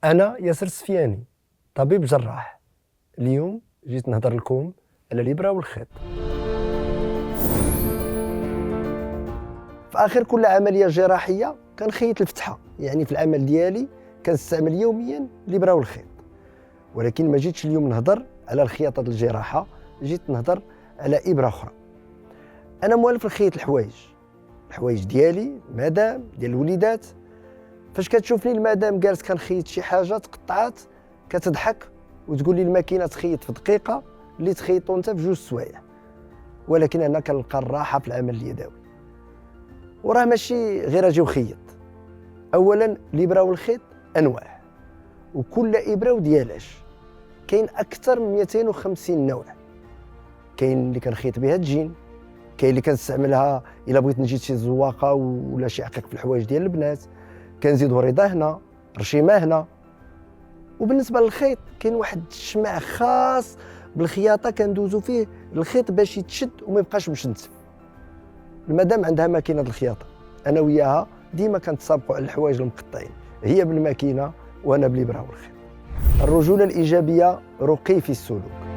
أنا ياسر السفياني، طبيب جراح. اليوم جيت نهضر لكم على الإبرة والخيط. في آخر كل عملية جراحية كنخيط الفتحة، يعني في العمل ديالي كنستعمل يوميا الإبرة والخيط. ولكن ما جيتش اليوم نهضر على الخياطة ديال الجراحة، جيت نهضر على إبرة أخرى. أنا موالف نخيط الحوايج ديالي، المدام ديال الوليدات. فاش كتشوفني المدام جالس كنخيط شي حاجه تقطعات كتضحك وتقول لي الماكينه تخيط في دقيقه اللي تخيطو انت في 2 سوايع. ولكن انا كنلقى الراحه في العمل اليدوي، وراه ماشي غير اجي وخيط. اولا الابره والخيط انواع، وكل ابره وديالاش. كاين اكثر من 250 نوع. كاين اللي كنخيط بها الجين، كاين اللي كنستعملها الا بغيت نجيب شي زواقه ولا شي عقيق في الحوايج ديال البنات، كنزيدو رضا هنا، رشيمه هنا. وبالنسبه للخيط كاين واحد الشمع خاص بالخياطه كندوزو فيه الخيط باش يتشد وما يبقاش مشنتف. المدام عندها ماكينه الخياطه، انا وياها ديما كنتسابقوا على الحوايج المقطعين، هي بالماكينه وانا بالابره والخيط. الرجوله الايجابيه رقي في السلوك.